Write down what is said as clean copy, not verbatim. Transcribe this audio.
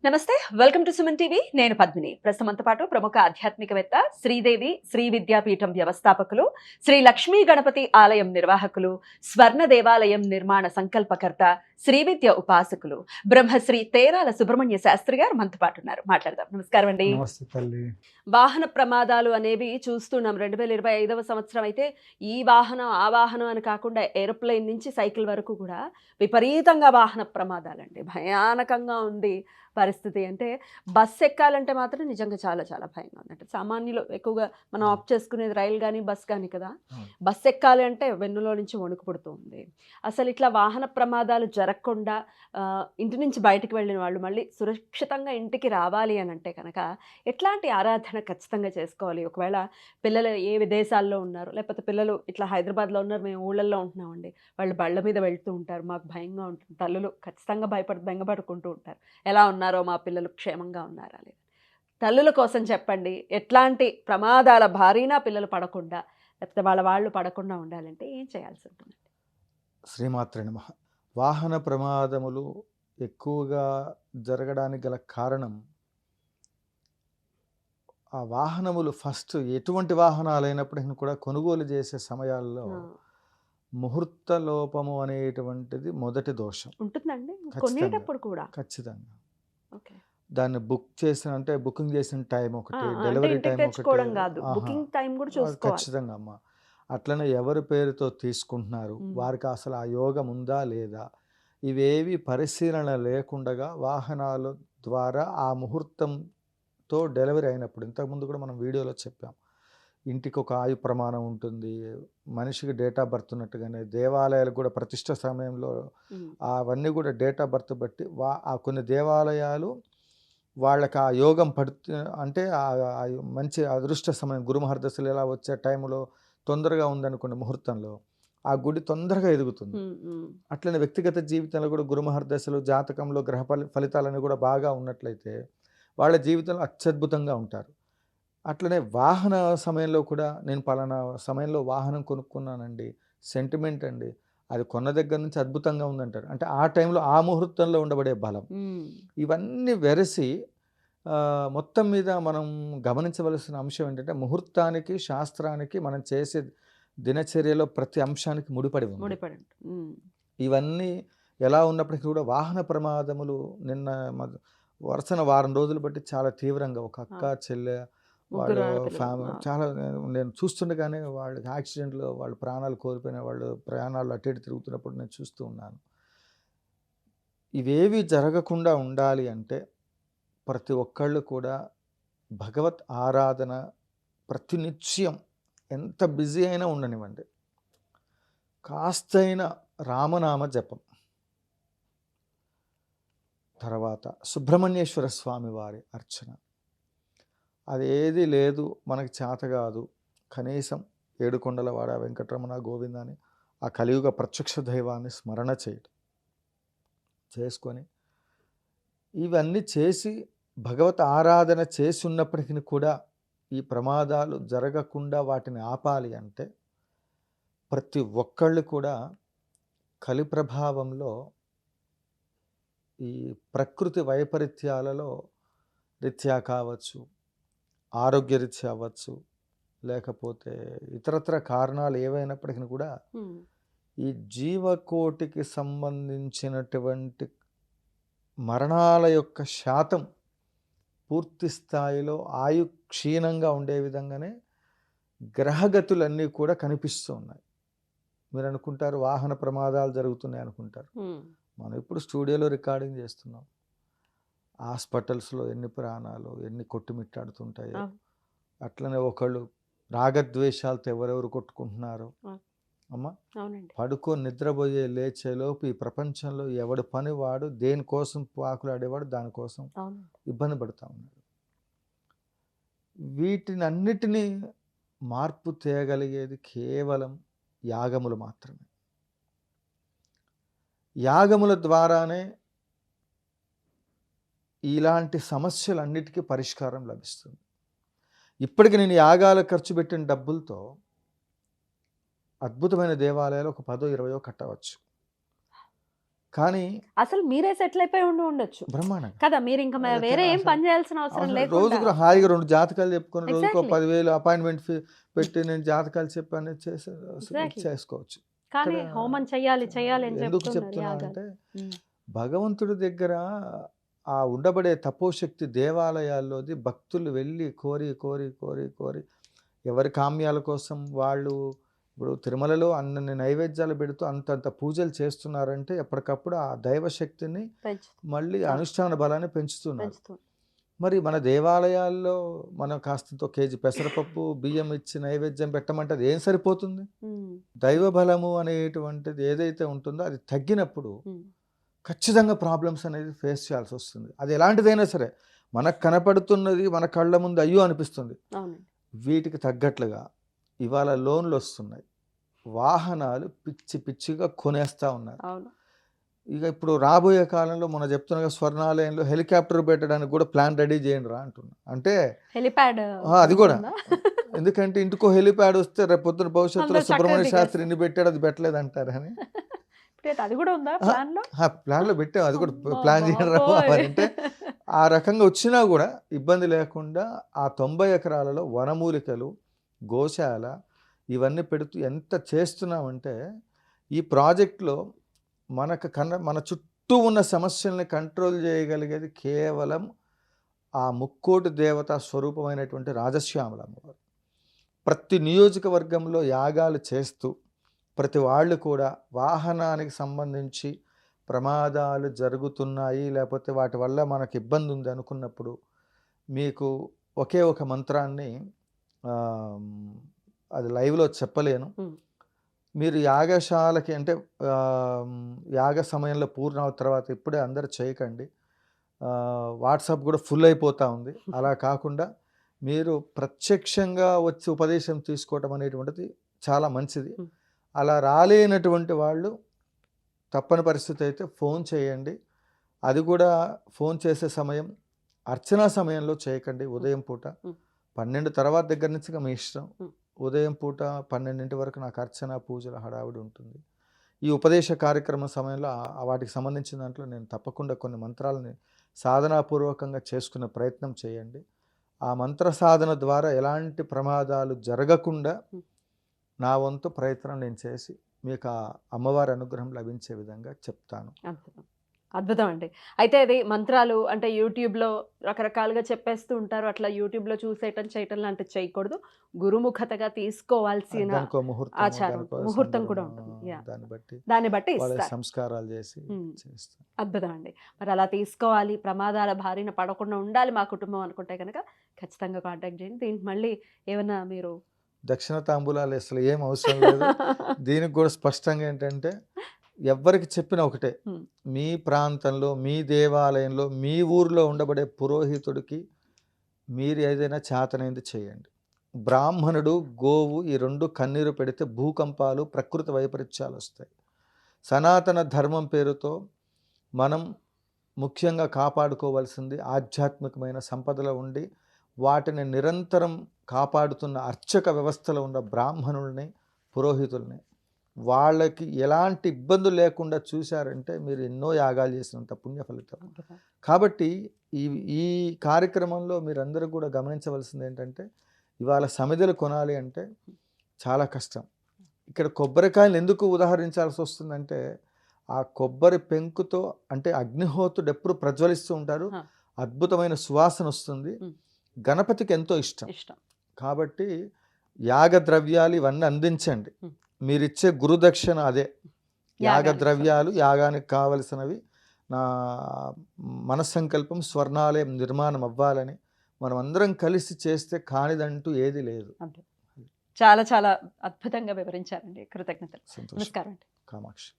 నమస్తే, welcome to Suman TV. నేను పద్మిని. ప్రస్తుతంతో పాటు ప్రముఖ ఆధ్యాత్మికవేత్త, శ్రీదేవి శ్రీ విద్యాపీఠం వ్యవస్థాపకులు, శ్రీ లక్ష్మీ గణపతి ఆలయం నిర్వాహకులు, స్వర్ణ దేవాలయం నిర్మాణ సంకల్పకర్త, శ్రీ విద్య ఉపాసకులు, బ్రహ్మశ్రీ తేరాల సుబ్రహ్మణ్య శాస్త్రి గారు మనతో పాటు ఉన్నారు. మాట్లాడదాం. నమస్కారం అండి. నమస్తే తల్లి. వాహన ప్రమాదాలు అనేవి చూస్తున్నాం. 2025వ సంవత్సరం అయితే ఈ వాహనం ఆ వాహనం అని కాకుండా ఏరోప్లేన్ నుంచి సైకిల్ వరకు కూడా విపరీతంగా వాహన ప్రమాదాలండి. భయానకంగా ఉంది పరిస్థితి. అంటే బస్సు ఎక్కాలంటే మాత్రం నిజంగా చాలా చాలా భయంగా ఉందంటే సామాన్యులు ఎక్కువగా మనం ఆప్ చేసుకునేది రైలు కానీ బస్ కానీ కదా. బస్సు ఎక్కాలి అంటే వెన్నులో నుంచి వణుకు పుడుతూ ఉంది. అసలు ఇట్లా వాహన ప్రమాదాలు జరగకుండా ఇంటి నుంచి బయటకు వెళ్ళిన వాళ్ళు మళ్ళీ సురక్షితంగా ఇంటికి రావాలి అని అంటే కనుక ఎట్లాంటి ఆరాధన ఖచ్చితంగా చేసుకోవాలి? ఒకవేళ పిల్లలు ఏ విదేశాల్లో ఉన్నారు, లేకపోతే పిల్లలు ఇట్లా హైదరాబాద్లో ఉన్నారు, మేము ఊళ్ళల్లో ఉంటున్నామండి, వాళ్ళు బళ్ళ మీద వెళ్తూ ఉంటారు, మాకు భయంగా ఉంటుంది, తల్లులు ఖచ్చితంగా బెంగపడుకుంటూ ఉంటారు, ఎలా ఉన్నారో మా పిల్లలు క్షేమంగా ఉన్నారా లేదు. తల్లుల కోసం చెప్పండి, ఎట్లాంటి ప్రమాదాల బారినా పిల్లలు పడకుండా లేకపోతే వాళ్ళు పడకుండా ఉండాలంటే ఏం చేయాల్సి ఉంటుంది? శ్రీమాత్రే నమః. వాహన ప్రమాదములు ఎక్కువగా జరగడానికి గల కారణం ఆ వాహనములు ఫస్ట్ ఎటువంటి వాహనాలైనప్పటికీ కూడా కొనుగోలు చేసే సమయాల్లో ముహూర్త లోపము అనేటువంటిది మొదటి దోషం ఉంటుందండి కొనేటప్పుడు కూడా. ఖచ్చితంగా ఓకే. దాన్ని బుకింగ్ చేసిన టైం ఒకటి, డెలివరీ టైం ఒకటి, ఖచ్చితంగా అమ్మ. అట్లనే ఎవరి పేరుతో తీసుకుంటున్నారు, వారికి అసలు ఆ యోగం ఉందా లేదా, ఇవేవి పరిశీలన లేకుండా వాహనాల ద్వారా ఆ ముహూర్తంతో డెలివరీ అయినప్పుడు, ఇంతకుముందు కూడా మనం వీడియోలో చెప్పాం, ఇంటికి ఒక ఆయు ప్రమాణం ఉంటుంది, మనిషికి డేట్ ఆఫ్ బర్త్ ఉన్నట్టుగానే దేవాలయాలకు కూడా ప్రతిష్ట సమయంలో అవన్నీ కూడా డేట్ ఆఫ్ బర్త్ బట్టి ఆ కొన్ని దేవాలయాలు వాళ్ళకి ఆ యోగం అంటే మంచి అదృష్ట సమయం గురుమహర్దశలు ఎలా వచ్చే టైంలో తొందరగా ఉందనుకున్న ముహూర్తంలో ఆ గుడి తొందరగా ఎదుగుతుంది. అట్లనే వ్యక్తిగత జీవితంలో కూడా గురుమహర్దశలు జాతకంలో గ్రహ ఫలితాలని కూడా బాగా ఉన్నట్లయితే వాళ్ళ జీవితంలో అత్యద్భుతంగా ఉంటారు. అట్లనే వాహన సమయంలో కూడా నేను పలానా సమయంలో వాహనం కొనుక్కున్నానండి, సెంటిమెంట్ అండి, అది కొన్న దగ్గర నుంచి అద్భుతంగా ఉందంటారు. అంటే ఆ టైంలో ఆ ముహూర్తంలో ఉండబడే బలం, ఇవన్నీ వెరసి మొత్తం మీద మనం గమనించవలసిన అంశం ఏంటంటే ముహూర్తానికి శాస్త్రానికి మనం చేసే దినచర్యలో ప్రతి అంశానికి ముడిపడి ఉంది. ఇవన్నీ ఎలా ఉన్నప్పటికీ కూడా వాహన ప్రమాదములు నిన్న వరుసన వారం రోజులు బట్టి చాలా తీవ్రంగా ఒక అక్క చెల్లె వాళ్ళు ఫ్యామిలీ చాలా నేను చూస్తుండగానే వాళ్ళకి యాక్సిడెంట్లో వాళ్ళు ప్రాణాలు కోల్పోయిన వాళ్ళు ప్రయాణాలు అటు ఇటు తిరుగుతున్నప్పుడు నేను చూస్తూ ఉన్నాను. ఇవేవి జరగకుండా ఉండాలి అంటే ప్రతి ఒక్కళ్ళు కూడా భగవత్ ఆరాధన ప్రతినిత్యం ఎంత బిజీ అయినా ఉండనివ్వండి, కాస్తైన రామనామ జపం, తర్వాత సుబ్రహ్మణ్యేశ్వర స్వామి వారి అర్చన, అదేది లేదు మనకి చేత కాదు, కనీసం ఏడుకొండలవాడ వెంకటరమణ గోవింద అని ఆ కలియుగ ప్రత్యక్ష దైవాన్ని స్మరణ చేసుకొని ఇవన్నీ చేసి భగవత్ ఆరాధన చేసి ఉన్నప్పటికీ కూడా ఈ ప్రమాదాలు జరగకుండా వాటిని ఆపాలి అంటే ప్రతి ఒక్కళ్ళు కూడా కలి ప్రభావంలో ఈ ప్రకృతి వైపరీత్యాలలో రీత్యా కావచ్చు, ఆరోగ్యరీత్యా అవ్వచ్చు, లేకపోతే ఇతరత్ర కారణాలు ఏవైనప్పటికీ కూడా ఈ జీవకోటికి సంబంధించినటువంటి మరణాల యొక్క శాతం పూర్తి స్థాయిలో ఆయు క్షీణంగా ఉండే విధంగానే గ్రహగతులన్నీ కూడా కనిపిస్తూ ఉన్నాయి. మీరు అనుకుంటారు వాహన ప్రమాదాలు జరుగుతున్నాయి అనుకుంటారు, మనం ఇప్పుడు స్టూడియోలో రికార్డింగ్ చేస్తున్నాం, హాస్పిటల్స్లో ఎన్ని ప్రాణాలు ఎన్ని కొట్టుమిట్టాడుతుంటాయో, అట్లనే ఒకళ్ళు రాగద్వేషాలతో ఎవరెవరు కొట్టుకుంటున్నారు అమ్మ. పడుకొని నిద్రపోయే లేచేలోపు ఈ ప్రపంచంలో ఎవడు పని వాడు దేనికోసం పాకులాడేవాడు దానికోసం ఇబ్బంది పడుతూ ఉన్నాడు. వీటిని అన్నిటినీ మార్పు తేగలిగేది కేవలం యాగములు మాత్రమే. యాగముల ద్వారానే ఇలాంటి సమస్యలన్నిటికీ పరిష్కారం లభిస్తుంది. ఇప్పటికి నేను యాగాలు ఖర్చు పెట్టిన డబ్బులతో అద్భుతమైన దేవాలయాలు ఒక 10-20 కట్టవచ్చు. కానీ అసలు మీరే సెటిల్ అయిపోయి ఉండొచ్చు బ్రహ్మాండంగా కదా, మీరు ఇంకా వేరే ఏం పని చేయాల్సిన అవసరం లేకుండా రోజుకు హాయిగా 2 జాతకాలు చెప్పుకొని రోజుకో Exactly. 10,000 అపాయింట్మెంట్ ఫీ పెట్టి నేను జాతకాలు చెప్పాను చేసి Exactly. చేసుకోవచ్చు. కానీ ఇక్కడ హోమం చెయ్యాలి చెయ్యాలి అని ఎందుకు చెప్తున్నారు చెప్తున్నా యాగాలు. అంటే ఉమ్. భగవంతుడి దగ్గర ఆ ఉండబడే తపోశక్తి దేవాలయాల్లోది భక్తులు వెళ్ళి కోరి కోరి కోరి కోరి ఎవరి కామ్యాల కోసం వాళ్ళు ఇప్పుడు తిరుమలలో అన్ని నైవేద్యాలు పెడుతూ అంతంత పూజలు చేస్తున్నారంటే ఎప్పటికప్పుడు ఆ దైవశక్తిని మళ్ళీ అనుష్ఠాన బలాన్ని పెంచుతున్నారు. మరి మన దేవాలయాల్లో మనం కాస్తంతో కేజీ పెసరపప్పు బియ్యం ఇచ్చి నైవేద్యం పెట్టమంటే అది ఏం సరిపోతుంది? దైవ బలము అనేటువంటిది ఏదైతే ఉంటుందో అది తగ్గినప్పుడు ఖచ్చితంగా ప్రాబ్లమ్స్ అనేది ఫేస్ చేయాల్సి వస్తుంది. అది ఎలాంటిదైనా సరే మనకు కనపడుతున్నది మన కళ్ళ ముందు అయ్యో అనిపిస్తుంది. వీటికి తగ్గట్లుగా ఇవాళ లోన్లు వస్తున్నాయి, వాహనాలు పిచ్చి పిచ్చిగా కొనేస్తూ ఉన్నారు. ఇక ఇప్పుడు రాబోయే కాలంలో మనం చెప్తున్నా స్వర్ణాలయంలో హెలికాప్టర్ పెట్టడానికి కూడా ప్లాన్ రెడీ చేయండి రా అంటున్నా. అంటే హెలిప్యాడ్ అది కూడా ఎందుకంటే ఇంటికో హెలిప్యాడ్ వస్తే రేపు పొద్దున భవిష్యత్తులో సుబ్రహ్మణ్య శాస్త్రి ఇన్ని పెట్టాడు అది పెట్టలేదు అంటారు అని అది కూడా ఉందా ప్లాన్ లో పెట్టాం. అది కూడా ప్లాన్ చేయడం అంటే ఆ రకంగా వచ్చినా కూడా ఇబ్బంది లేకుండా ఆ 90 ఎకరాలలో వనమూలికలు గోశాల ఇవన్నీ పెడుతూ ఎంత చేస్తున్నామంటే ఈ ప్రాజెక్ట్లో మన చుట్టూ ఉన్న సమస్యల్ని కంట్రోల్ చేయగలిగేది కేవలం ఆ ముక్కోటి దేవతా స్వరూపమైనటువంటి రాజశ్యామల అమ్మవారు. ప్రతి నియోజకవర్గంలో యాగాలు చేస్తూ ప్రతి వాళ్ళు కూడా వాహనానికి సంబంధించి ప్రమాదాలు జరుగుతున్నాయి లేకపోతే వాటి వల్ల మనకు ఇబ్బంది ఉంది అనుకున్నప్పుడు మీకు ఒకే ఒక మంత్రాన్ని అది లైవ్లో చెప్పలేను, మీరు యాగశాలకి అంటే యాగ సమయంలో పూర్ణ తర్వాత ఇప్పుడే అందరు చేయకండి, వాట్సాప్ కూడా ఫుల్ అయిపోతూ ఉంది. అలా కాకుండా మీరు ప్రత్యక్షంగా వచ్చి ఉపదేశం తీసుకోవటం అనేటువంటిది చాలా మంచిది. అలా రాలేనటువంటి వాళ్ళు తప్పని పరిస్థితి అయితే ఫోన్ చేయండి. అది కూడా ఫోన్ చేసే సమయం అర్చనా సమయంలో చేయకండి. ఉదయం పూట 12 తర్వాత దగ్గర నుంచి మీ ఇష్టం. ఉదయం పూట 12 వరకు నాకు అర్చన పూజల హడావుడి ఉంటుంది. ఈ ఉపదేశ కార్యక్రమం సమయంలో వాటికి సంబంధించిన దాంట్లో నేను తప్పకుండా కొన్ని మంత్రాలని సాధనాపూర్వకంగా చేసుకునే ప్రయత్నం చేయండి. ఆ మంత్ర సాధన ద్వారా ఎలాంటి ప్రమాదాలు జరగకుండా నా వంతు ప్రయత్నం నేను చేసి మీకు ఆ అమ్మవారి అనుగ్రహం లభించే విధంగా చెప్తాను. అద్భుతం అండి. అయితే అది మంత్రాలు అంటే యూట్యూబ్లో రకరకాలుగా చెప్పేస్తూ ఉంటారు, అట్లా యూట్యూబ్లో చూసేయటం చేయటం లాంటివి చేయకూడదు. గురుముఖతగా తీసుకోవాల్సిన ఆచారం ముహూర్తం కూడా ఉంటుంది. దాన్ని బట్టి సంస్కారాలు చేసి అద్భుతం అండి. మరి అలా తీసుకోవాలి, ప్రమాదాల బారిన పడకుండా ఉండాలి మా కుటుంబం అనుకుంటే కనుక ఖచ్చితంగా కాంటాక్ట్ చేయండి. దీనికి మళ్ళీ ఏమన్నా మీరు దక్షిణ తాంబూలాలు అసలు ఏం అవసరం లేదు. దీనికి కూడా స్పష్టంగా ఏంటంటే ఎవరికి చెప్పిన ఒకటే, మీ ప్రాంతంలో మీ దేవాలయంలో మీ ఊర్లో ఉండబడే పురోహితుడికి మీరు ఏదైనా చేతనైంది చేయండి. బ్రాహ్మణుడు గోవు ఈ 2 కన్నీరు పెడితే భూకంపాలు ప్రకృతి వైపరీత్యాలు వస్తాయి. సనాతన ధర్మం పేరుతో మనం ముఖ్యంగా కాపాడుకోవాల్సింది ఆధ్యాత్మికమైన సంపదలో ఉండి వాటిని నిరంతరం కాపాడుతున్న అర్చక వ్యవస్థలో ఉన్న బ్రాహ్మణుల్ని పురోహితుల్ని వాళ్ళకి ఎలాంటి ఇబ్బందులు లేకుండా చూశారంటే మీరు ఎన్నో యాగాలు చేసినంత పుణ్య ఫలితం. కాబట్టి ఈ కార్యక్రమంలో మీరందరూ కూడా గమనించవలసింది ఏంటంటే ఇవాళ సమిధలు కొనాలి అంటే చాలా కష్టం. ఇక్కడ కొబ్బరికాయలు ఎందుకు ఉదాహరించాల్సి వస్తుందంటే ఆ కొబ్బరి పెంకుతో అంటే అగ్నిహోత్రుడు ఎప్పుడు ప్రజ్వలిస్తూ ఉంటారు, అద్భుతమైన సువాసన వస్తుంది, గణపతికి ఎంతో ఇష్టం. కాబట్టి యాగ ద్రవ్యాలు ఇవన్నీ అందించండి. మీరిచ్చే గురుదక్షిణ అదే యాగ ద్రవ్యాలు, యాగానికి కావలసినవి. నా మనస్సంకల్పం స్వర్ణాలయం నిర్మాణం అవ్వాలని మనం అందరం కలిసి చేస్తే కానిదంటూ ఏది లేదు. చాలా చాలా అద్భుతంగా వివరించారండి. కృతజ్ఞతలు. సంతోషం. నమస్కారం. కామాక్షి.